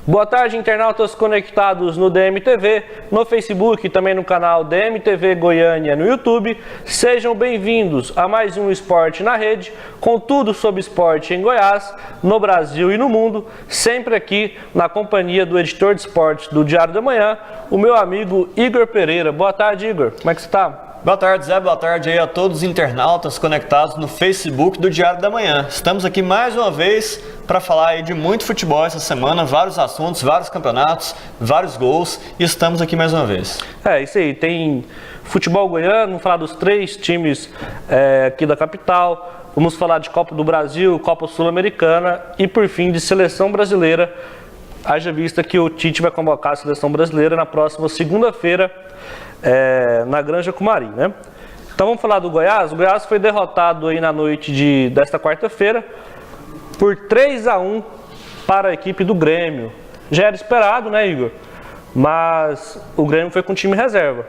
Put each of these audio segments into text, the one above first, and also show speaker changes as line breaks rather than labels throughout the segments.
Boa tarde, internautas conectados no DMTV, no Facebook e também no canal DMTV Goiânia no YouTube. Sejam bem-vindos a mais um Esporte na Rede, com tudo sobre esporte em Goiás, no Brasil e no mundo, sempre aqui na companhia do editor de esportes do Diário da Manhã, o meu amigo Igor Pereira. Boa tarde, Igor. Como é que você está?
Boa tarde, Zé. Boa tarde aí a todos os internautas conectados no Facebook do Diário da Manhã. Estamos aqui mais uma vez para falar aí de muito futebol essa semana, vários assuntos, vários campeonatos, vários gols, e estamos aqui mais uma vez.
É, isso aí. Tem futebol goiano, vamos falar dos 3 times aqui da capital, vamos falar de Copa do Brasil, Copa Sul-Americana e, por fim, de Seleção Brasileira. Haja vista que o Tite vai convocar a Seleção Brasileira na próxima segunda-feira, na Granja Comari, né? Então vamos falar do Goiás. O Goiás foi derrotado aí na noite desta quarta-feira por 3-1 para a equipe do Grêmio. Já era esperado, né, Igor? Mas o Grêmio foi com time reserva.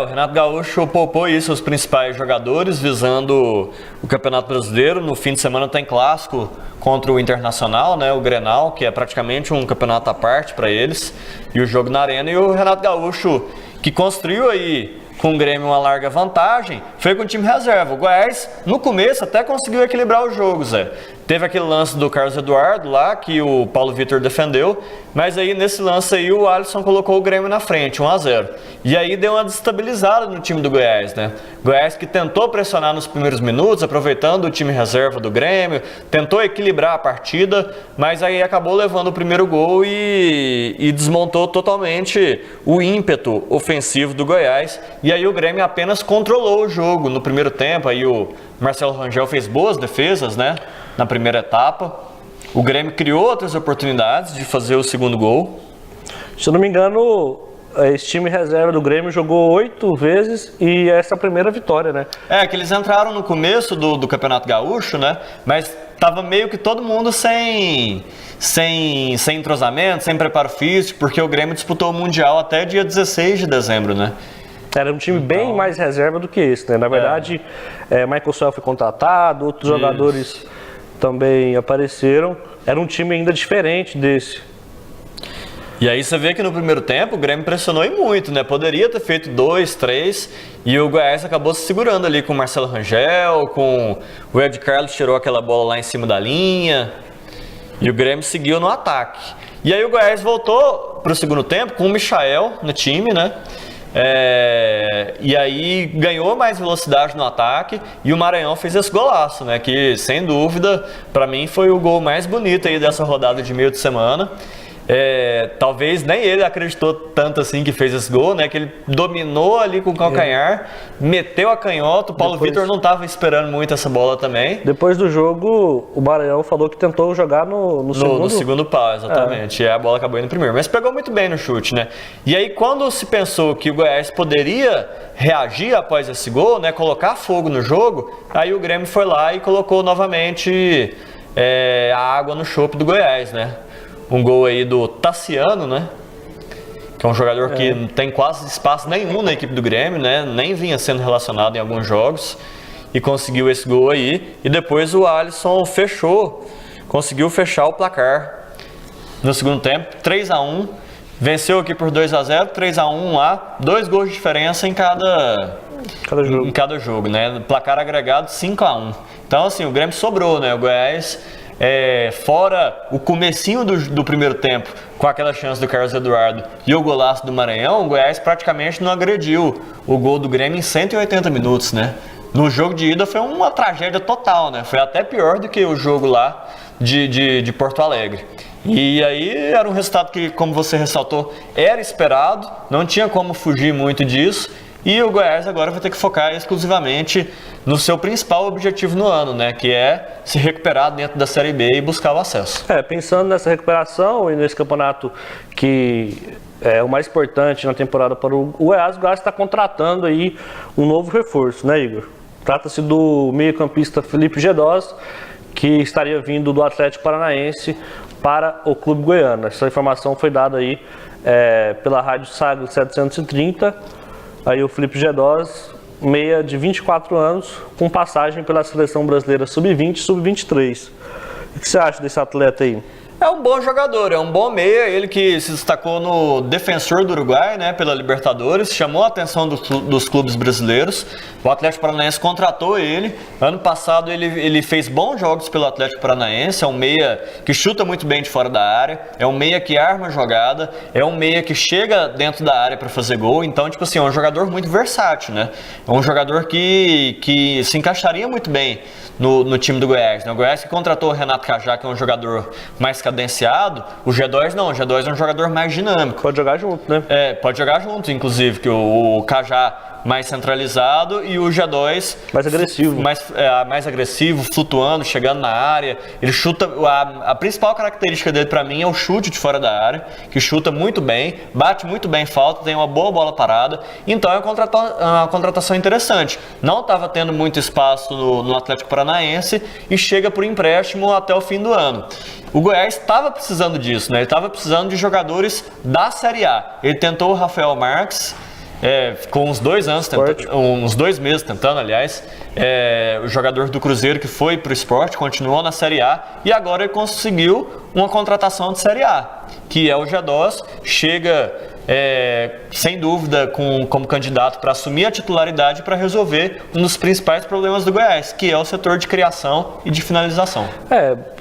O Renato Gaúcho poupou isso os principais jogadores, visando o Campeonato Brasileiro. No fim de semana tem clássico contra o Internacional, né, o Grenal, que é praticamente um campeonato à parte para eles, e o jogo na Arena. E o Renato Gaúcho, que construiu aí com o Grêmio uma larga vantagem, foi com o time reserva. O Goiás, no começo, até conseguiu equilibrar o jogo, Zé. Teve aquele lance do Carlos Eduardo lá, que o Paulo Vitor defendeu, mas aí nesse lance aí o Alisson colocou o Grêmio na frente, 1-0. E aí deu uma destabilizada no time do Goiás, né? Goiás que tentou pressionar nos primeiros minutos, aproveitando o time reserva do Grêmio, tentou equilibrar a partida, mas aí acabou levando o primeiro gol e desmontou totalmente o ímpeto ofensivo do Goiás. E aí o Grêmio apenas controlou o jogo no primeiro tempo. Aí o Marcelo Rangel fez boas defesas, né, na primeira etapa. O Grêmio criou outras oportunidades de fazer o segundo gol.
Se eu não me engano, esse time reserva do Grêmio jogou 8 vezes e essa é a primeira vitória, né?
Que eles entraram no começo do Campeonato Gaúcho, né, mas tava meio que todo mundo sem entrosamento, sem preparo físico, porque o Grêmio disputou o Mundial até dia 16 de dezembro, né?
Era um time bem mais reserva do que esse, né? Na verdade, Michael Sell foi contratado, outros jogadores também apareceram. Era um time ainda diferente desse.
E aí você vê que no primeiro tempo o Grêmio pressionou e muito, né? Poderia ter feito 2, 3, e o Goiás acabou se segurando ali com o Marcelo Rangel, com o Ed Carlos, tirou aquela bola lá em cima da linha, e o Grêmio seguiu no ataque. E aí o Goiás voltou para o segundo tempo com o Michael no time, né? E aí ganhou mais velocidade no ataque e o Maranhão fez esse golaço, né? Que sem dúvida, para mim, foi o gol mais bonito aí dessa rodada de meio de semana. Talvez nem ele acreditou tanto assim que fez esse gol, né? Que ele dominou ali com o calcanhar, meteu a canhota. O Paulo Vitor não estava esperando muito essa bola também.
Depois do jogo, o Maranhão falou que tentou jogar no
segundo pau, exatamente. E a bola acabou indo primeiro, mas pegou muito bem no chute, né? E aí quando se pensou que o Goiás poderia reagir após esse gol, né? Colocar fogo no jogo, aí o Grêmio foi lá e colocou novamente a água no chope do Goiás, né? Um gol aí do Tassiano, né? Que é um jogador que não tem quase espaço nenhum na equipe do Grêmio, né? Nem vinha sendo relacionado em alguns jogos. E conseguiu esse gol aí. E depois o Alisson conseguiu fechar o placar no segundo tempo. 3-1. Venceu aqui por 2-0, 3-1 lá. 2 gols de diferença em cada jogo, né? Placar agregado 5-1. Então, assim, o Grêmio sobrou, né? O Goiás... fora o comecinho do primeiro tempo, com aquela chance do Carlos Eduardo e o golaço do Maranhão, o Goiás praticamente não agrediu o gol do Grêmio em 180 minutos, né? No jogo de ida foi uma tragédia total, né? Foi até pior do que o jogo lá de Porto Alegre. E aí era um resultado que, como você ressaltou, era esperado, não tinha como fugir muito disso. E o Goiás agora vai ter que focar exclusivamente no seu principal objetivo no ano, né? Que é se recuperar dentro da Série B e buscar o acesso.
Pensando nessa recuperação e nesse campeonato que é o mais importante na temporada para o Goiás está contratando aí um novo reforço, né, Igor? Trata-se do meio-campista Felipe Gedós, que estaria vindo do Atlético Paranaense para o Clube Goiano. Essa informação foi dada aí pela Rádio Sagres 730. Aí o Felipe Gedós, meia de 24 anos, com passagem pela Seleção Brasileira Sub-20 e Sub-23. O que você acha desse atleta aí?
É um bom jogador, é um bom meia, ele que se destacou no Defensor do Uruguai, né, pela Libertadores, chamou a atenção dos clubes brasileiros. O Atlético Paranaense contratou ele. Ano passado ele fez bons jogos pelo Atlético Paranaense, é um meia que chuta muito bem de fora da área, é um meia que arma a jogada, é um meia que chega dentro da área para fazer gol. Então, tipo assim, é um jogador muito versátil, né? É um jogador que se encaixaria muito bem no time do Goiás, né? O Goiás que contratou o Renato Cajá, que é um jogador mais cadenciado, o G2 não, o G2 é um jogador mais dinâmico.
Pode jogar junto, né?
Pode jogar junto, inclusive, que o Cajá mais centralizado e o G2
mais agressivo.
Mais agressivo, flutuando, chegando na área. Ele chuta, a principal característica dele para mim é o chute de fora da área, que chuta muito bem, bate muito bem falta, tem uma boa bola parada. Então é uma contratação interessante. Não estava tendo muito espaço no Atlético Paranaense e chega por empréstimo até o fim do ano. O Goiás estava precisando disso, né? Ele estava precisando de jogadores da Série A. Ele tentou o Rafael Marques, ficou uns 2 anos, uns 2 meses tentando, aliás. O jogador do Cruzeiro que foi para o Sport, continuou na Série A e agora ele conseguiu uma contratação de Série A, que é o G2, chega sem dúvida como candidato para assumir a titularidade para resolver um dos principais problemas do Goiás, que é o setor de criação e de finalização.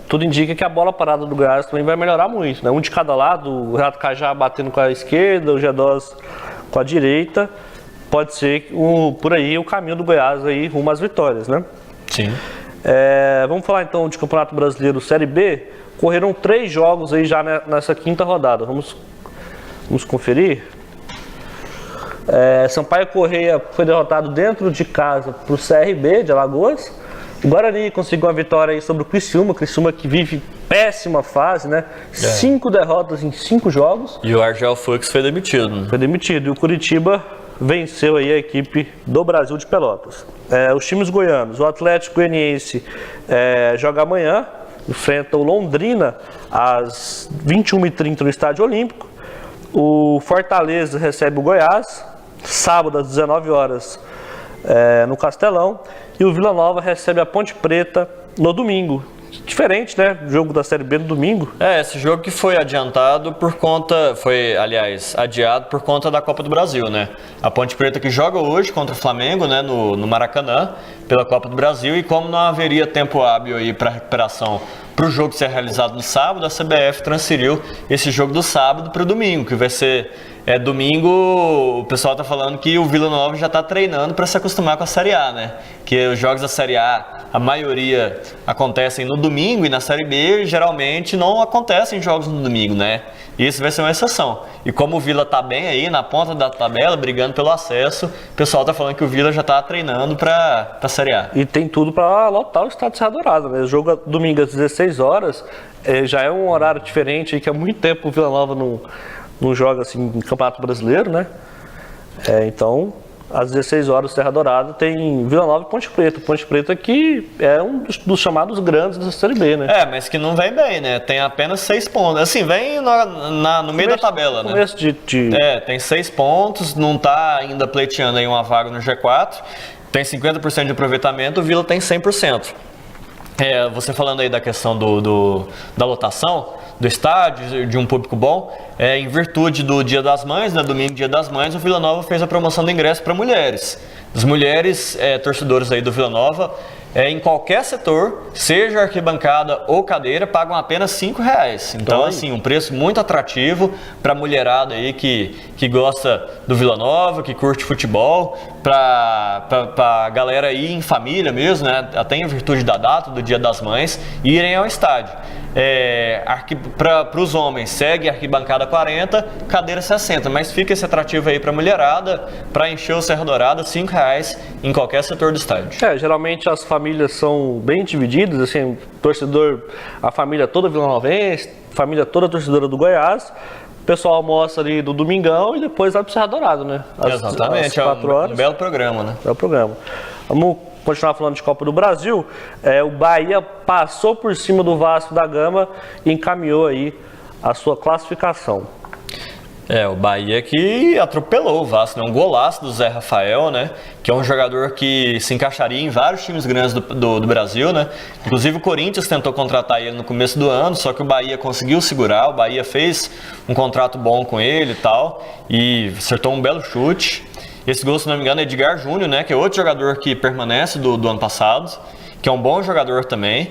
Tudo indica que a bola parada do Goiás também vai melhorar muito, né? Um de cada lado, o Renato Cajá batendo com a esquerda, o G2 com a direita. Pode ser por aí o caminho do Goiás aí rumo às vitórias, né?
Sim.
Vamos falar então de Campeonato Brasileiro Série B. Correram 3 jogos aí já nessa quinta rodada. Vamos conferir. Sampaio Corrêa foi derrotado dentro de casa para o CRB de Alagoas. O Guarani conseguiu uma vitória aí sobre o Criciúma que vive péssima fase, né? 5 derrotas em 5 jogos.
E o Argel Fux foi demitido. Né?
Foi demitido. E o Curitiba venceu aí a equipe do Brasil de Pelotas. Os times goianos, o Atlético Goianiense joga amanhã, enfrenta o Londrina às 21h30 no Estádio Olímpico. O Fortaleza recebe o Goiás, sábado às 19 horas no Castelão. E o Vila Nova recebe a Ponte Preta no domingo. Diferente, né? O jogo da Série B no domingo.
Esse jogo que foi adiado por conta da Copa do Brasil, né? A Ponte Preta que joga hoje contra o Flamengo, né? No Maracanã, pela Copa do Brasil. E como não haveria tempo hábil aí para recuperação para o jogo ser realizado no sábado, a CBF transferiu esse jogo do sábado para o domingo, que vai ser domingo. O pessoal está falando que o Vila Nova já está treinando para se acostumar com a Série A, né? Que os jogos da Série A, a maioria acontecem no domingo e na Série B geralmente não acontecem jogos no domingo, né? Isso vai ser uma exceção. E como o Vila está bem aí na ponta da tabela, brigando pelo acesso, o pessoal está falando que o Vila já está treinando para a Série A.
E tem tudo para lotar o estádio Serra Dourada, né? O jogo domingo às 16 horas, já é um horário diferente, que há muito tempo o Vila Nova não joga assim em Campeonato Brasileiro, né? Então, às 16 horas, Serra Dourada tem Vila Nova e Ponte Preta. Ponte Preta que é um dos chamados grandes da Série B, né?
Mas que não vem bem, né? Tem apenas 6 pontos. Assim, vem no meio da tabela, né?
Começo
tem 6 pontos, não tá ainda pleiteando aí uma vaga no G4. Tem 50% de aproveitamento, o Vila tem 100%. Você falando aí da questão da lotação do estádio, de um público bom, em virtude do Dia das Mães, né, domingo Dia das Mães, o Vila Nova fez a promoção do ingresso para mulheres. As mulheres torcedoras aí do Vila Nova, em qualquer setor, seja arquibancada ou cadeira, pagam apenas R$5. Então, assim, um preço muito atrativo para a mulherada aí que gosta do Vila Nova, que curte futebol, para a galera ir em família mesmo, né? Até em virtude da data, do Dia das Mães, irem ao estádio. Para os homens, segue arquibancada 40, cadeira 60, mas fica esse atrativo aí para a mulherada, para encher o Serra Dourada, R$5 em qualquer setor do estádio.
Geralmente as famílias são bem divididas, assim, a família toda vilanovense, família toda torcedora do Goiás. O pessoal almoça ali do domingão e depois vai pro Serra Dourada, né?
Exatamente,
às 4 horas.
Um belo programa, né?
É o programa. Vamos continuar falando de Copa do Brasil. O Bahia passou por cima do Vasco da Gama e encaminhou aí a sua classificação.
O Bahia que atropelou o Vasco, né? Um golaço do Zé Rafael, né? Que é um jogador que se encaixaria em vários times grandes do Brasil, né? Inclusive o Corinthians tentou contratar ele no começo do ano, só que o Bahia conseguiu segurar, o Bahia fez um contrato bom com ele e tal, e acertou um belo chute. Esse gol, se não me engano, é Edgar Júnior, né? Que é outro jogador que permanece do ano passado, que é um bom jogador também.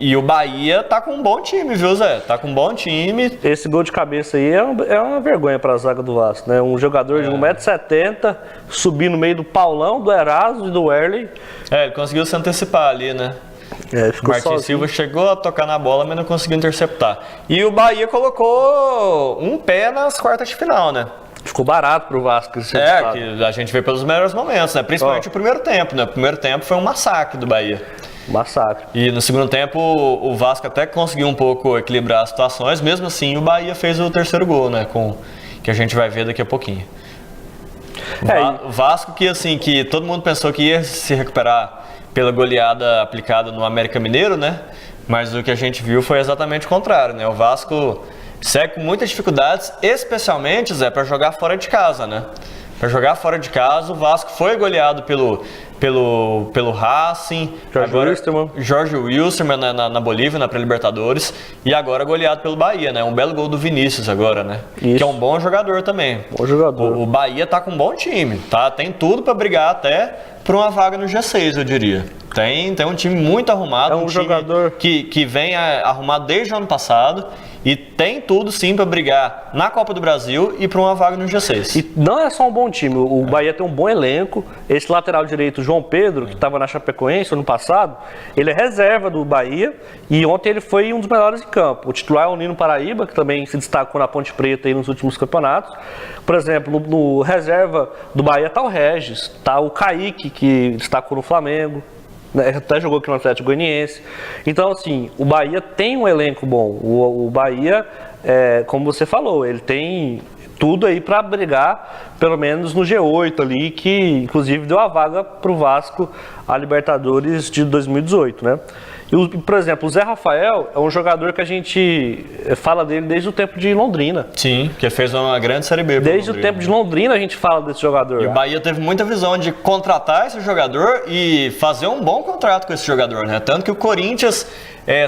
E o Bahia tá com um bom time, viu, Zé? Tá com um bom time.
Esse gol de cabeça aí é uma vergonha para a zaga do Vasco, né? Um jogador de 1,70 m, subir no meio do Paulão, do Eraso e do Werley.
Ele conseguiu se antecipar ali, né?
Ficou
Martin
sozinho.
Silva chegou a tocar na bola, mas não conseguiu interceptar. E o Bahia colocou um pé nas quartas de final, né?
Ficou barato pro Vasco esse resultado.
Que a gente vê pelos melhores momentos, né? Principalmente o primeiro tempo, né? O primeiro tempo foi um massacre do Bahia.
Massacre.
E no segundo tempo o Vasco até conseguiu um pouco equilibrar as situações, mesmo assim o Bahia fez o terceiro gol, né? Que a gente vai ver daqui a pouquinho. O Vasco que todo mundo pensou que ia se recuperar pela goleada aplicada no América Mineiro, né? Mas o que a gente viu foi exatamente o contrário, né? O Vasco segue com muitas dificuldades, especialmente, Zé, para jogar fora de casa, né? Para jogar fora de casa, o Vasco foi goleado pelo Racing, Jorge Wilstermann na Bolívia, na pré-Libertadores, e agora goleado pelo Bahia, né? Um belo gol do Vinícius agora, né?
Isso.
Que é um bom jogador também.
Bom jogador.
O Bahia tá com um bom time, tá? Tem tudo para brigar até por uma vaga no G6, eu diria. Tem um time muito arrumado,
um jogador
que vem arrumado desde o ano passado e tem tudo sim para brigar na Copa do Brasil e para uma vaga no G6.
E não é só um bom time, o Bahia tem um bom elenco. Esse lateral direito, João Pedro, que estava na Chapecoense ano passado, ele é reserva do Bahia e ontem ele foi um dos melhores em campo. O titular é o Nino Paraíba, que também se destacou na Ponte Preta aí nos últimos campeonatos. Por exemplo, no reserva do Bahia tá o Regis, tá o Kaique, que destacou no Flamengo, até jogou aqui no Atlético Goianiense. Então, assim, o Bahia tem um elenco bom. O Bahia, como você falou, ele tem tudo aí para brigar, pelo menos no G8 ali, que inclusive deu a vaga para o Vasco a Libertadores de 2018, né? E, por exemplo, o Zé Rafael é um jogador que a gente fala dele desde o tempo de Londrina.
Sim, que fez uma grande Série B.
Desde o tempo de Londrina a gente fala desse jogador.
E o Bahia teve muita visão de contratar esse jogador e fazer um bom contrato com esse jogador, né? Tanto que o Corinthians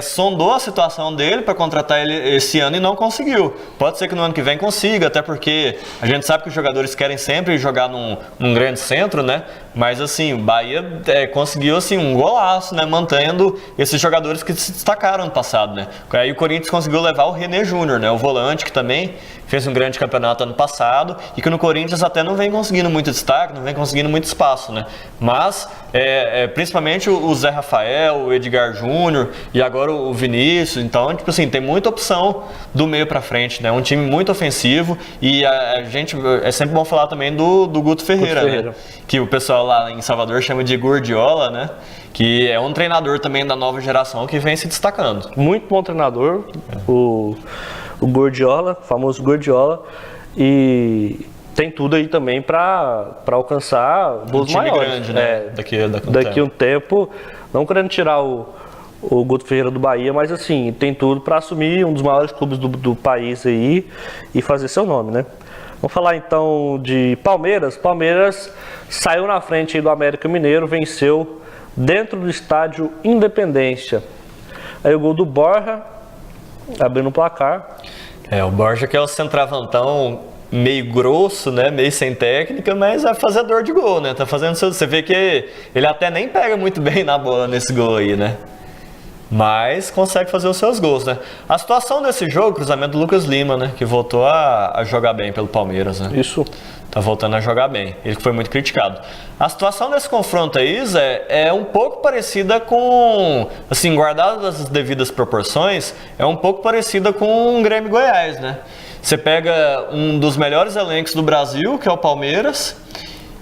sondou a situação dele para contratar ele esse ano e não conseguiu. Pode ser que no ano que vem consiga, até porque a gente sabe que os jogadores querem sempre jogar num grande centro, né? Mas assim, o Bahia conseguiu assim, um golaço, né? Mantendo esses jogadores que se destacaram no passado, né? Aí o Corinthians conseguiu levar o René Júnior, né? O volante, que também fez um grande campeonato ano passado e que no Corinthians até não vem conseguindo muito destaque, não vem conseguindo muito espaço, né? Mas principalmente o Zé Rafael, o Edgar Júnior e agora o Vinícius, então, tipo assim, tem muita opção do meio pra frente, né? Um time muito ofensivo e a gente, é sempre bom falar também do Guto Ferreira, né? Que o pessoal lá em Salvador chama de Gordiola, né? Que é um treinador também da nova geração que vem se destacando.
Muito bom treinador, o Gordiola, famoso Gordiola, e tem tudo aí também para alcançar voos maiores.
Grande, né?
Daqui a um tempo, não querendo tirar o Guto Ferreira do Bahia, mas assim, tem tudo para assumir um dos maiores clubes do país aí e fazer seu nome, né? Vamos falar então de Palmeiras. Palmeiras saiu na frente aí do América Mineiro, venceu dentro do estádio Independência. Aí o gol do Borja, abrindo o placar.
O Borja que é o centroavantão meio grosso, né? Meio sem técnica, mas é fazedor de gol, né? Tá fazendo seu... Você vê que ele até nem pega muito bem na bola nesse gol aí, né? Mas consegue fazer os seus gols, né? A situação desse jogo, cruzamento do Lucas Lima, né? Que voltou a jogar bem pelo Palmeiras, né?
Isso.
Tá voltando a jogar bem. Ele que foi muito criticado. A situação desse confronto aí, Zé, é um pouco parecida com... Assim, guardadas as devidas proporções, é um pouco parecida com o Grêmio Goiás, né? Você pega um dos melhores elencos do Brasil, que é o Palmeiras,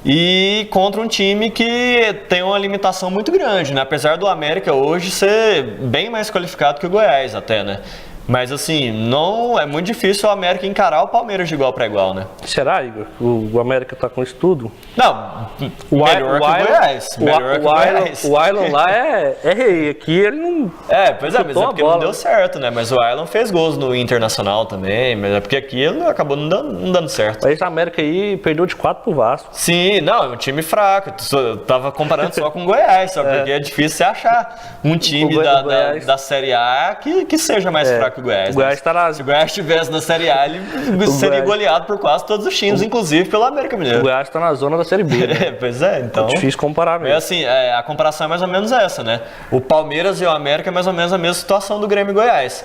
e contra um time que tem uma limitação muito grande, né? Apesar do América hoje ser bem mais qualificado que o Goiás até, né? Mas assim, não é muito difícil o América encarar o Palmeiras de igual para igual, né?
Será, Igor? O América tá com isso tudo?
Não, melhor que o Goiás. Melhor que o Goiás.
O Ailon lá é rei. Aqui ele não.
Pois é, mas é porque não deu certo, né? Mas o Ailon fez gols no Internacional também, mas é porque aqui ele acabou não dando certo.
Mas esse América aí perdeu de 4 pro Vasco.
Sim, não, é um time fraco. Eu tava comparando só com o Goiás, só porque é difícil você achar um time da Série A que seja mais fraco que o Goiás.
O Goiás tá na...
Se o Goiás estivesse na Série A, ele seria goleado por quase todos os times, inclusive pelo América Mineiro.
O Goiás tá na zona da Série B. Né?
Pois é, então.
É difícil comparar mesmo.
Assim, a comparação é mais ou menos essa, né? O Palmeiras e o América é mais ou menos a mesma situação do Grêmio e Goiás.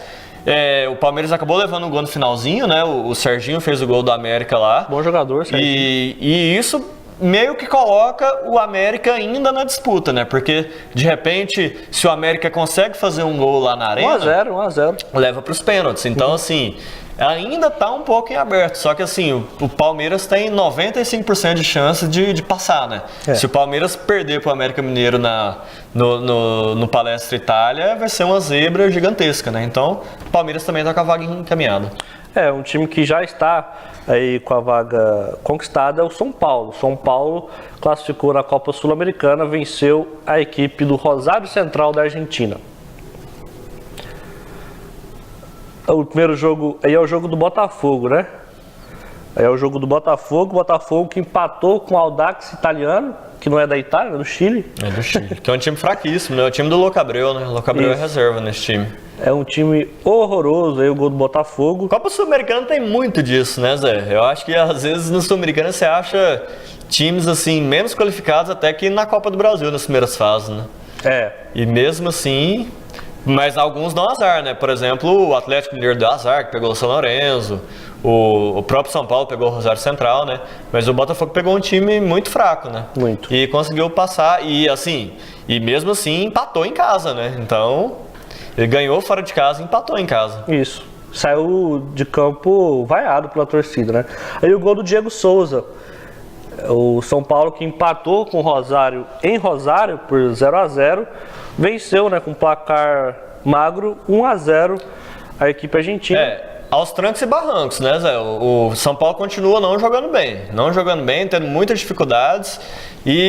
O Palmeiras acabou levando um gol no finalzinho, né? O Serginho fez o gol do América lá.
Bom jogador, Serginho.
E isso meio que coloca o América ainda na disputa, né? Porque, de repente, se o América consegue fazer um gol lá na Arena...
1x0.
Leva para os pênaltis. Então, assim, ainda está um pouco em aberto. Só que, assim, o Palmeiras tem 95% de chance de passar, né? Se o Palmeiras perder para o América Mineiro no Palestra Itália, vai ser uma zebra gigantesca, né? Então, o Palmeiras também está com a vaga encaminhada.
Um time que já está aí com a vaga conquistada é o São Paulo. São Paulo classificou na Copa Sul-Americana, venceu a equipe do Rosário Central da Argentina. O primeiro jogo aí é o jogo do Botafogo, né? Aí é o jogo do Botafogo que empatou com o Audax Italiano, que não é da Itália, é do Chile.
É do Chile, que é um time fraquíssimo, né? É o time do Locabreu, né? O Locabreu é reserva nesse time.
É um time horroroso aí, o gol do Botafogo.
Copa Sul-Americana tem muito disso, né, Zé? Eu acho que às vezes no Sul-Americana você acha times assim menos qualificados até que na Copa do Brasil nas primeiras fases, né? E mesmo assim, mas alguns dão azar, né? Por exemplo, o Atlético Mineiro deu azar, que pegou o São Lourenço. O próprio São Paulo pegou o Rosário Central, né? Mas o Botafogo pegou um time muito fraco, né?
Muito.
E conseguiu passar e mesmo assim empatou em casa, né? Então... Ele ganhou fora de casa e empatou em casa.
Isso. Saiu de campo vaiado pela torcida, né? Aí o gol do Diego Souza. O São Paulo que empatou com o Rosário em Rosário por 0x0. Venceu, né, com placar magro, 1x0 a equipe argentina.
Aos trancos e barrancos, né, Zé? O São Paulo continua não jogando bem, tendo muitas dificuldades,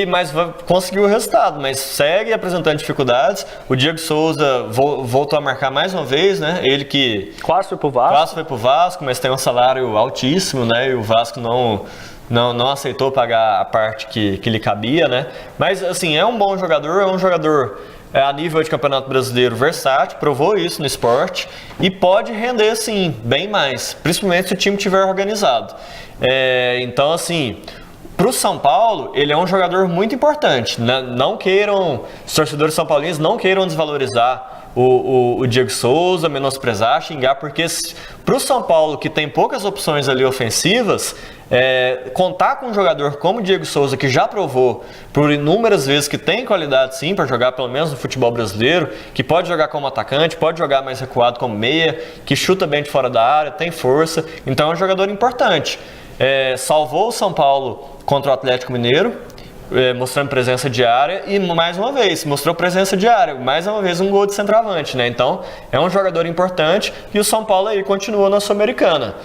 mas conseguiu o resultado, mas segue apresentando dificuldades. O Diego Souza voltou a marcar mais uma vez, né? Ele que
quase foi pro Vasco,
mas tem um salário altíssimo, né? E o Vasco não aceitou pagar a parte que lhe cabia, né? Mas, assim, é um bom jogador, a nível de Campeonato Brasileiro versátil, provou isso no esporte e pode render, sim, bem mais, principalmente se o time estiver organizado. Então, assim, para o São Paulo, ele é um jogador muito importante. Os torcedores são paulinos não queiram desvalorizar o Diego Souza, menosprezar, xingar, porque para o São Paulo, que tem poucas opções ali ofensivas, contar com um jogador como o Diego Souza, que já provou por inúmeras vezes que tem qualidade sim para jogar pelo menos no futebol brasileiro, que pode jogar como atacante, pode jogar mais recuado como meia, que chuta bem de fora da área, tem força, então é um jogador importante. Salvou o São Paulo contra o Atlético Mineiro, mostrando presença de área e mais uma vez mostrou presença de área, mais uma vez um gol de centroavante, né? Então é um jogador importante e o São Paulo aí continua na Sul-Americana.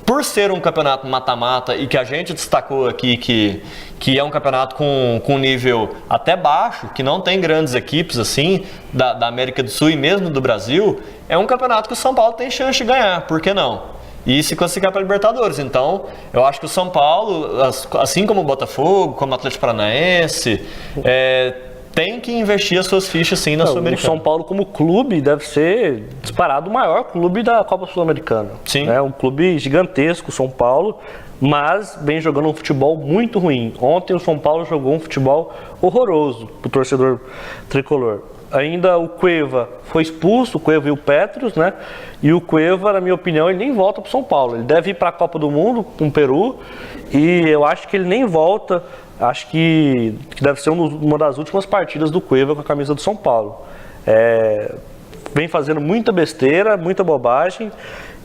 Por ser um campeonato mata-mata e que a gente destacou aqui que é um campeonato com nível até baixo, que não tem grandes equipes assim da América do Sul e mesmo do Brasil, é um campeonato que o São Paulo tem chance de ganhar, por que não? E se classificar para a Libertadores. Então, eu acho que o São Paulo, assim como o Botafogo, como o Atlético Paranaense, tem que investir as suas fichas sim na Sul-Americana.
O São Paulo como clube deve ser disparado o maior clube da Copa Sul-Americana.
Sim.
É um clube gigantesco, São Paulo, mas vem jogando um futebol muito ruim. Ontem o São Paulo jogou um futebol horroroso para o torcedor tricolor. Ainda o Cueva foi expulso, o Cueva e o Petros, né? E o Cueva, na minha opinião, ele nem volta para o São Paulo. Ele deve ir para a Copa do Mundo com o Peru e eu acho que ele nem volta. Acho que deve ser uma das últimas partidas do Cueva com a camisa do São Paulo. Vem fazendo muita besteira, muita bobagem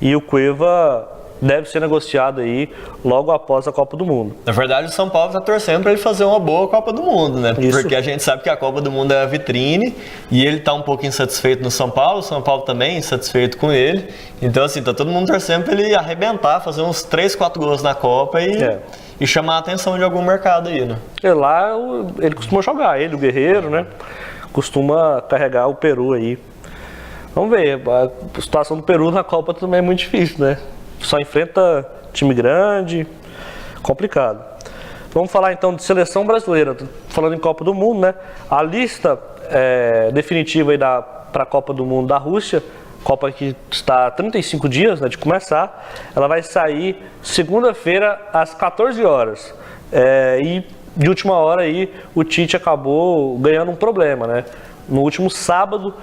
e o Cueva deve ser negociado aí logo após a Copa do Mundo.
Na verdade, o São Paulo está torcendo para ele fazer uma boa Copa do Mundo, né?
Isso.
Porque a gente sabe que a Copa do Mundo é a vitrine e ele está um pouco insatisfeito no São Paulo, o São Paulo também insatisfeito com ele. Então, assim, tá todo mundo torcendo para ele arrebentar, fazer uns 3, 4 gols na Copa e chamar a atenção de algum mercado aí, né?
E lá ele costuma jogar, ele, o Guerreiro, né? Costuma carregar o Peru aí. Vamos ver, a situação do Peru na Copa também é muito difícil, né? Só enfrenta time grande, complicado. Vamos falar então de seleção brasileira, falando em Copa do Mundo, né? A lista definitiva aí para a Copa do Mundo da Rússia, Copa que está há 35 dias, né, de começar, ela vai sair segunda-feira às 14 horas. E de última hora aí o Tite acabou ganhando um problema, né? No último sábado,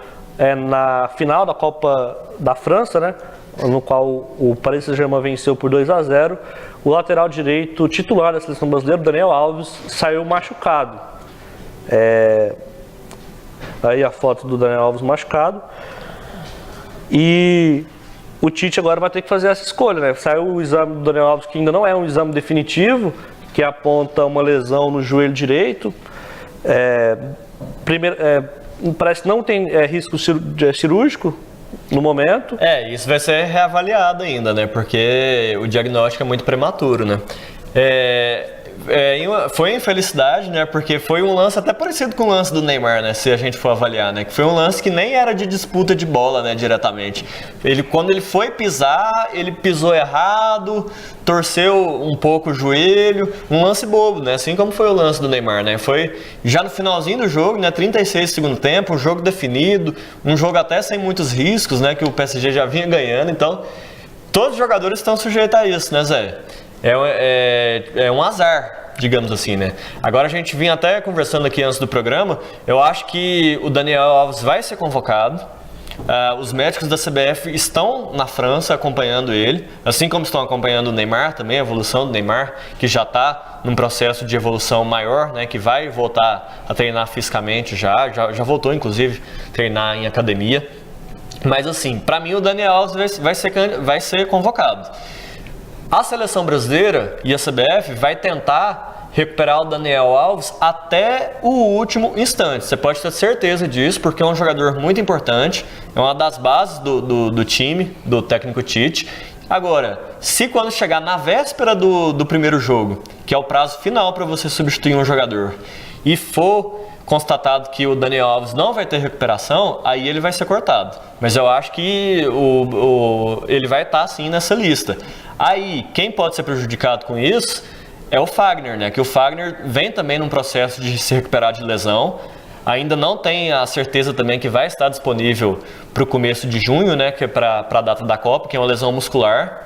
na final da Copa da França, né, no qual o Paris Saint-Germain venceu por 2-0, o lateral direito titular da seleção brasileira, Daniel Alves, saiu machucado. Aí a foto do Daniel Alves machucado. E o Tite agora vai ter que fazer essa escolha, né? Saiu o exame do Daniel Alves, que ainda não é um exame definitivo, que aponta uma lesão no joelho direito. Parece que não tem risco cirúrgico no momento.
Isso vai ser reavaliado ainda, né? Porque o diagnóstico é muito prematuro, né? Foi infelicidade, né? Porque foi um lance até parecido com o lance do Neymar, né? Se a gente for avaliar, né? Que foi um lance que nem era de disputa de bola, né? Diretamente. Quando ele foi pisar, ele pisou errado, torceu um pouco o joelho. Um lance bobo, né? Assim como foi o lance do Neymar, né? Foi já no finalzinho do jogo, né? 36 do segundo tempo, um jogo definido, um jogo até sem muitos riscos, né? Que o PSG já vinha ganhando. Então, todos os jogadores estão sujeitos a isso, né, Zé? É um azar, digamos assim, né? Agora a gente vinha até conversando aqui antes do programa, eu acho que o Daniel Alves vai ser convocado. Os médicos da CBF estão na França acompanhando ele, assim como estão acompanhando o Neymar também, a evolução do Neymar, que já está num processo de evolução maior, né? Que vai voltar a treinar fisicamente já voltou inclusive a treinar em academia. Mas assim, para mim o Daniel Alves vai ser convocado. A seleção brasileira e a CBF vai tentar recuperar o Daniel Alves até o último instante. Você pode ter certeza disso, porque é um jogador muito importante, é uma das bases do time, do técnico Tite. Agora, se quando chegar na véspera do primeiro jogo, que é o prazo final para você substituir um jogador, e for constatado que o Daniel Alves não vai ter recuperação, aí ele vai ser cortado. Mas eu acho que ele vai estar sim nessa lista. Aí, quem pode ser prejudicado com isso é o Fagner, né? Que o Fagner vem também num processo de se recuperar de lesão. Ainda não tem a certeza também que vai estar disponível para o começo de junho, né? Que é para a data da Copa, que é uma lesão muscular.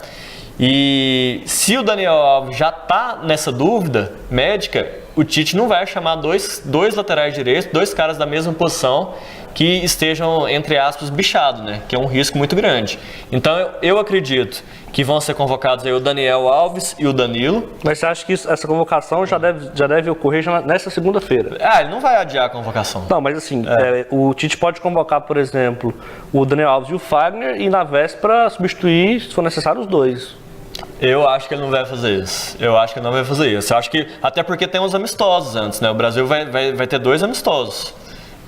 E se o Daniel Alves já está nessa dúvida médica, o Tite não vai chamar dois laterais direitos, dois caras da mesma posição que estejam, entre aspas, bichados, né? Que é um risco muito grande. Então eu acredito que vão ser convocados aí o Daniel Alves e o Danilo.
Mas você acha que essa convocação já deve ocorrer nessa segunda-feira?
Ele não vai adiar a convocação.
Não, mas assim, o Tite pode convocar, por exemplo, o Daniel Alves e o Fagner e na véspera substituir, se for necessário, os dois.
Eu acho que ele não vai fazer isso. Eu acho que até porque tem uns amistosos antes, né? O Brasil vai ter 2 amistosos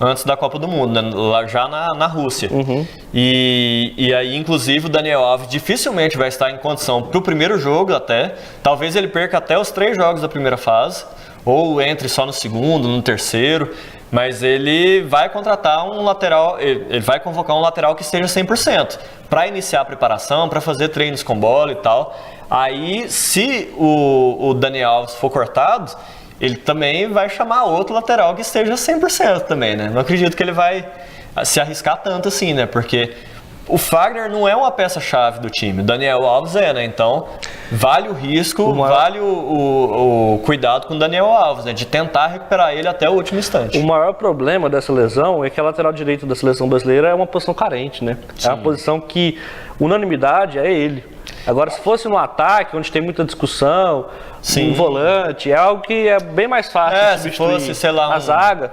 antes da Copa do Mundo, né? Lá já na Rússia.
Uhum.
E aí, inclusive, o Daniel Alves dificilmente vai estar em condição para o primeiro jogo até. Talvez ele perca até os 3 jogos da primeira fase, ou entre só no segundo, no terceiro. Mas ele vai contratar um lateral, ele vai convocar um lateral que esteja 100% para iniciar a preparação, para fazer treinos com bola e tal. Aí, se o Daniel Alves for cortado, ele também vai chamar outro lateral que esteja 100% também, né? Não acredito que ele vai se arriscar tanto assim, né? Porque o Fagner não é uma peça-chave do time, o Daniel Alves né? Então, vale o risco, vale o cuidado com o Daniel Alves, né? De tentar recuperar ele até o último instante.
O maior problema dessa lesão é que a lateral direito da seleção brasileira é uma posição carente, né? Sim. É uma posição que, unanimidade, é ele. Agora, se fosse no ataque, onde tem muita discussão, um volante, é algo que é bem mais fácil de substituir.
Se fosse, sei lá,
a zaga.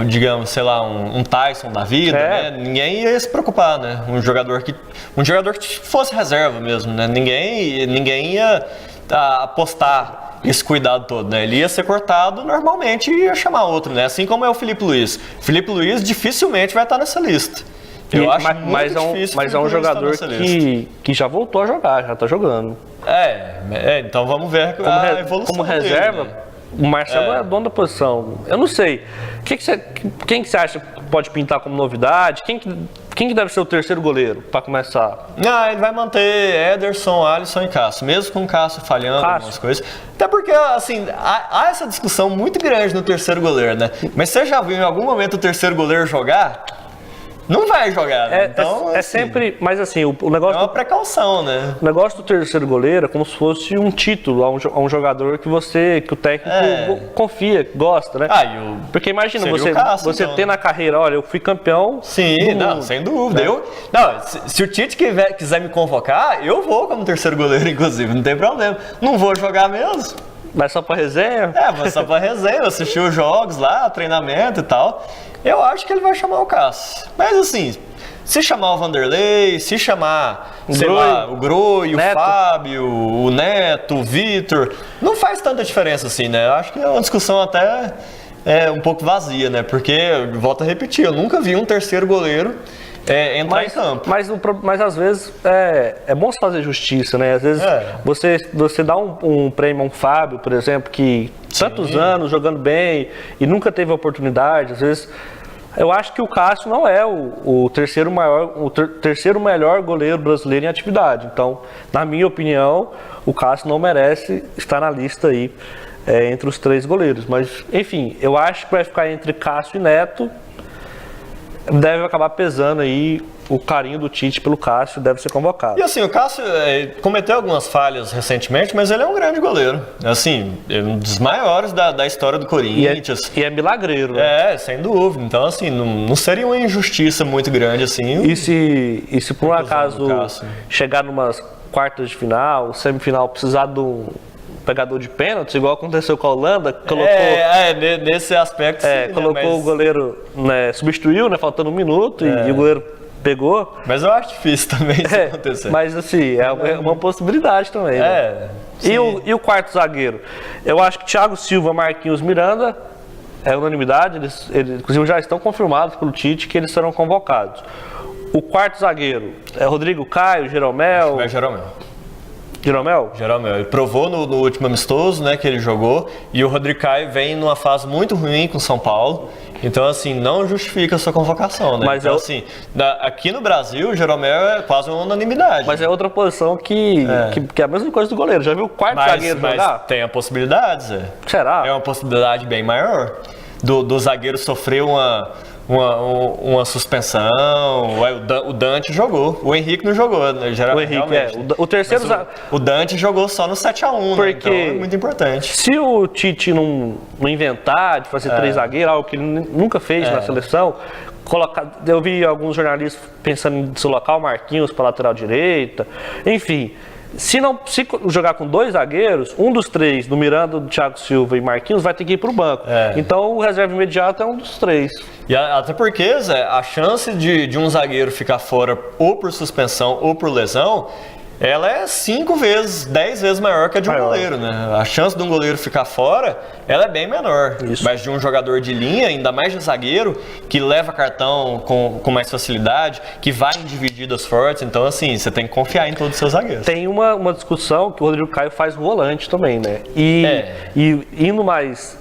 digamos, sei lá, um Tyson da vida, né? Ninguém ia se preocupar, né? Um jogador que fosse reserva mesmo, né? Ninguém ia apostar esse cuidado todo, né? Ele ia ser cortado normalmente e ia chamar outro, né? Assim como é o Felipe Luiz. O Felipe Luiz dificilmente vai estar nessa lista. Eu acho muito difícil.
Mas é um jogador que já voltou a jogar, já tá jogando.
Então vamos ver a evolução
como reserva.
dele, né?
O Marcelo é dono da posição. Eu não sei. Quem que você acha que pode pintar como novidade? Quem que deve ser o terceiro goleiro, para começar?
Ele vai manter Ederson, Alisson e Cássio. Mesmo com o Cássio falhando algumas coisas. Até porque, assim, há essa discussão muito grande no terceiro goleiro, né? Mas você já viu em algum momento o terceiro goleiro jogar? Não vai jogar, né? Então, assim,
sempre... Mas assim, o negócio...
É uma precaução, né?
O negócio do terceiro goleiro é como se fosse um título a um jogador que o técnico confia, gosta, né? Porque imagina, você ter na carreira, olha, eu fui campeão...
Sim, sem dúvida. Né? Se o Tite quiser me convocar, eu vou como terceiro goleiro, inclusive, não tem problema. Não vou jogar mesmo.
Mas só pra resenha?
Mas só pra resenha, assistir os jogos lá, treinamento e tal. Eu acho que ele vai chamar o Cássio. Mas assim, se chamar o Vanderlei, se chamar, sei lá, o Groi, o Fábio, o Neto, o Vitor, não faz tanta diferença assim, né? Eu acho que é uma discussão até um pouco vazia, né? Porque, volto a repetir, eu nunca vi um terceiro goleiro entrar em campo.
Mas às vezes é bom se fazer justiça, né? Às vezes você dá um prêmio a um Fábio, por exemplo, que tantos anos jogando bem e nunca teve oportunidade. Às vezes eu acho que o Cássio não é o terceiro melhor goleiro brasileiro em atividade. Então, na minha opinião, o Cássio não merece estar na lista aí entre os três goleiros. Mas, enfim, eu acho que vai ficar entre Cássio e Neto. Deve acabar pesando aí o carinho do Tite pelo Cássio, deve ser convocado.
E assim, o Cássio cometeu algumas falhas recentemente, mas ele é um grande goleiro. Assim, um dos maiores da história do Corinthians.
E é milagreiro, né?
Sem dúvida. Então, assim, não seria uma injustiça muito grande, assim.
E se por um acaso chegar numas quartas de final, semifinal, precisar de um pegador de pênaltis, igual aconteceu com a Holanda, colocou...
nesse aspecto sim,
colocou o goleiro, né, substituiu, né, faltando um minuto, e o goleiro pegou.
Mas eu acho difícil também isso acontecer.
Mas assim, é uma possibilidade também, né? E o quarto zagueiro? Eu acho que Thiago Silva, Marquinhos, Miranda, é unanimidade, eles inclusive já estão confirmados pelo Tite que eles serão convocados. O quarto zagueiro é Rodrigo Caio, Jeromel...
Acho que vai
Jeromel?
Jeromel. Ele provou no último amistoso, né, que ele jogou, e o Rodrigo Caio vem numa fase muito ruim com o São Paulo. Então, assim, não justifica a sua convocação, né?
Mas
então, assim, aqui no Brasil, o Jeromel é quase uma unanimidade.
Mas é outra posição que é a mesma coisa do goleiro. Já viu o quarto zagueiro jogar?
Mas tem a possibilidade, Zé.
Será?
É uma possibilidade bem maior do zagueiro sofrer uma suspensão. O Dante jogou. O Henrique não jogou, né?
O Henrique o terceiro
o Dante jogou só no 7-1, né? Então é muito importante.
Se o Tite não inventar de fazer três zagueiros, algo que ele nunca fez na seleção, eu vi alguns jornalistas pensando em deslocar o Marquinhos para a lateral direita, enfim. Se jogar com dois zagueiros, um dos três, do Miranda, do Thiago Silva e Marquinhos, vai ter que ir para o banco. Então o reserva imediato é um dos três.
E até porque, Zé, a chance de um zagueiro ficar fora ou por suspensão ou por lesão, ela é 5 vezes, 10 vezes maior que a de um goleiro, né? A chance de um goleiro ficar fora, ela é bem menor.
Isso.
Mas de um jogador de linha, ainda mais de zagueiro, que leva cartão com mais facilidade, que vai em divididas fortes. Então, assim, você tem que confiar em todos os seus zagueiros.
Tem uma discussão que o Rodrigo Caio faz volante também, né? E indo mais...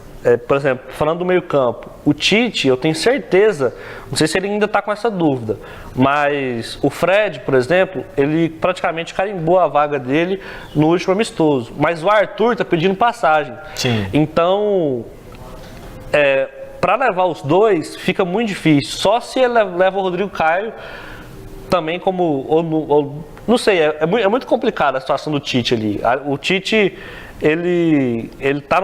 por exemplo, falando do meio campo, o Tite, eu tenho certeza, não sei se ele ainda está com essa dúvida, mas o Fred, por exemplo, ele praticamente carimbou a vaga dele no último amistoso, mas o Arthur está pedindo passagem.
Sim.
Então, para levar os dois fica muito difícil, só se ele leva o Rodrigo Caio também como, não sei, é muito complicada a situação do Tite ali. O Tite... Ele tá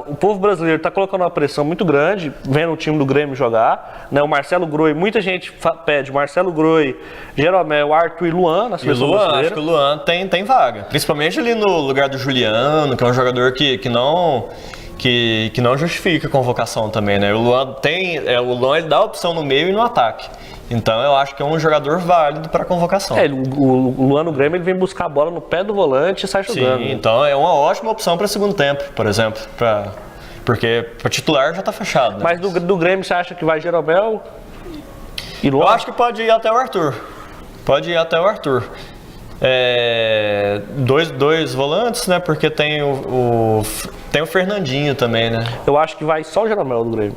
o povo brasileiro está colocando uma pressão muito grande, vendo o time do Grêmio jogar, né? O Marcelo Groi, muita gente pede Marcelo Groi, Jeromel, Arthur e Luan na seleção brasileira.
Acho que o Luan tem vaga, principalmente ali no lugar do Juliano, que é um jogador que que não justifica a convocação também, né? O Luan ele dá opção no meio e no ataque. Então eu acho que é um jogador válido para convocação.
O Luan no Grêmio ele vem buscar a bola no pé do volante e sai jogando.
Sim, então é uma ótima opção para segundo tempo, por exemplo, porque para titular já está fechado. Né?
Mas do Grêmio você acha que vai Jeromel e Luan?
Eu acho que pode ir até o Arthur. Dois volantes, né? Porque tem o Fernandinho também, né?
Eu acho que vai só o Jeromel do Grêmio.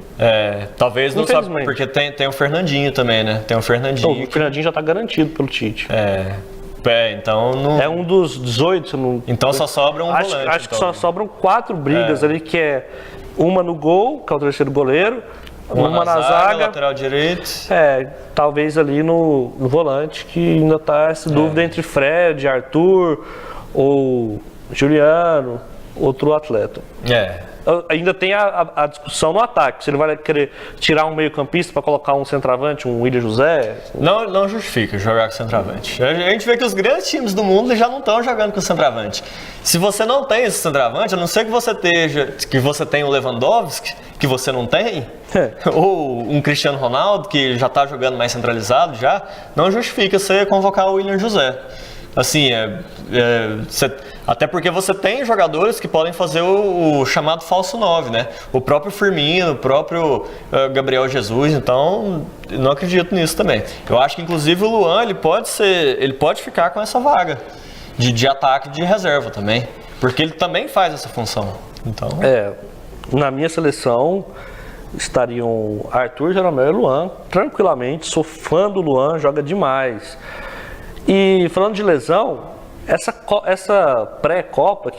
Talvez não só porque tem o Fernandinho também, né? Tem o Fernandinho.
Então, o Fernandinho já tá garantido pelo Tite.
Então não.
É um dos 18, não.
Então só sobra um volante.
Acho que só sobram 4 brigas ali, que é uma no gol, que é o terceiro goleiro, uma na zaga,
lateral direito.
Talvez ali no volante, que ainda tá essa dúvida entre Fred, Arthur ou Juliano, outro atleta. Ainda tem a discussão no ataque. Se ele vai querer tirar um meio-campista para colocar um centroavante, um William José.
Não justifica jogar com centroavante. A gente vê que os grandes times do mundo já não estão jogando com centroavante. Se você não tem esse centroavante, a não ser que você tenha o Lewandowski, que você não tem, ou um Cristiano Ronaldo, que já está jogando mais centralizado já, não justifica você convocar o William José. Assim, até porque você tem jogadores que podem fazer o chamado falso 9, né? O próprio Firmino, o próprio Gabriel Jesus, então não acredito nisso também. Eu acho que inclusive o Luan ele pode ficar com essa vaga de ataque de reserva também, porque ele também faz essa função. Então,
na minha seleção estariam Arthur, Jeromel e Luan, tranquilamente. Sou fã do Luan, joga demais. E falando de lesão, essa pré-Copa,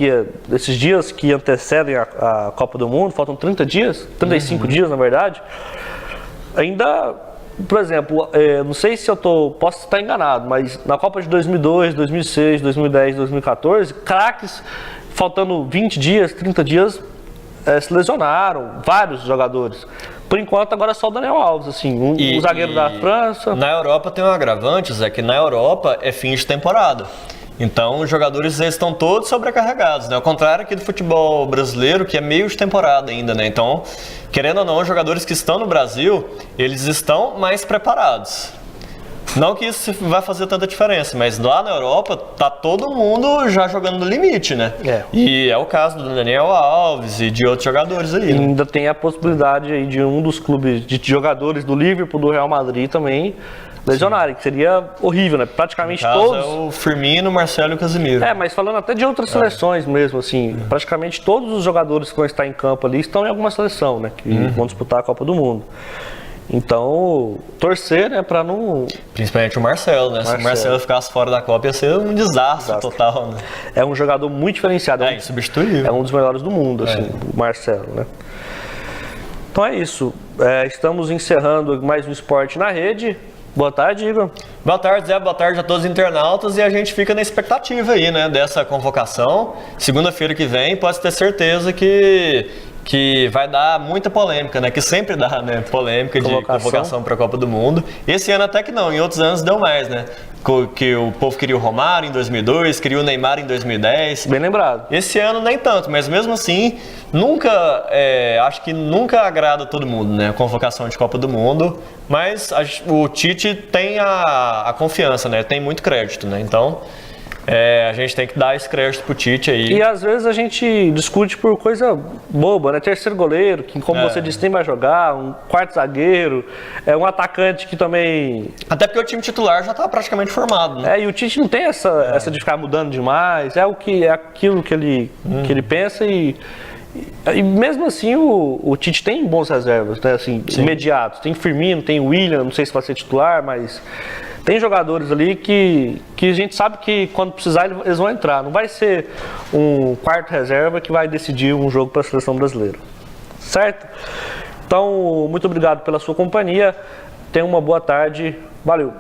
esses dias que antecedem a Copa do Mundo, faltam 30 dias, 35 dias na verdade, ainda, por exemplo, não sei se posso estar enganado, mas na Copa de 2002, 2006, 2010, 2014, craques, faltando 20 dias, 30 dias, se lesionaram, vários jogadores. Por enquanto, agora é só o Daniel Alves, assim, o zagueiro da França.
Na Europa tem um agravante, Zé, que na Europa é fim de temporada. Então, os jogadores estão todos sobrecarregados, né? Ao contrário aqui do futebol brasileiro, que é meio de temporada ainda, né? Então, querendo ou não, os jogadores que estão no Brasil, eles estão mais preparados. Não que isso vai fazer tanta diferença, mas lá na Europa tá todo mundo já jogando no limite, né? E é o caso do Daniel Alves e de outros jogadores aí. Né?
Ainda tem a possibilidade aí de um dos clubes de jogadores do Liverpool, do Real Madrid também lesionarem, que seria horrível, né? Praticamente todos.
É o Firmino, o Marcelo e o Casemiro.
Mas falando até de outras seleções mesmo, assim, praticamente todos os jogadores que vão estar em campo ali estão em alguma seleção, né? Que vão disputar a Copa do Mundo. Então, torcer, né, pra não...
Principalmente o Marcelo, né? Se o Marcelo ficasse fora da Copa, ia ser um desastre total, né?
É um jogador muito diferenciado.
Insubstituível.
É um dos melhores do mundo, assim, o Marcelo, né? Então é isso. Estamos encerrando mais um Esporte na Rede. Boa tarde, Igor.
Boa tarde, Zé. Boa tarde a todos os internautas. E a gente fica na expectativa aí, né, dessa convocação. Segunda-feira que vem, pode ter certeza que vai dar muita polêmica, né? Que sempre dá, né? Polêmica de convocação para a Copa do Mundo. Esse ano até que não, em outros anos deu mais, né? Que o povo queria o Romário em 2002, queria o Neymar em 2010.
Bem lembrado.
Esse ano nem tanto, mas mesmo assim, acho que nunca agrada todo mundo, né? A convocação de Copa do Mundo. Mas o Tite tem a confiança, né? Tem muito crédito, né? Então... a gente tem que dar esse crédito pro Tite aí.
E às vezes a gente discute por coisa boba, né? Terceiro goleiro, que como você disse, nem vai jogar, um quarto zagueiro, um atacante que também...
Até porque o time titular já tá praticamente formado, né?
E o Tite não tem essa de ficar mudando demais, é aquilo que ele pensa e mesmo assim o Tite tem bons reservas, né? Assim, imediatos. Tem Firmino, tem William, não sei se vai ser titular, mas... Tem jogadores ali que a gente sabe que quando precisar eles vão entrar. Não vai ser um quarto reserva que vai decidir um jogo para a seleção brasileira. Certo? Então, muito obrigado pela sua companhia. Tenha uma boa tarde. Valeu!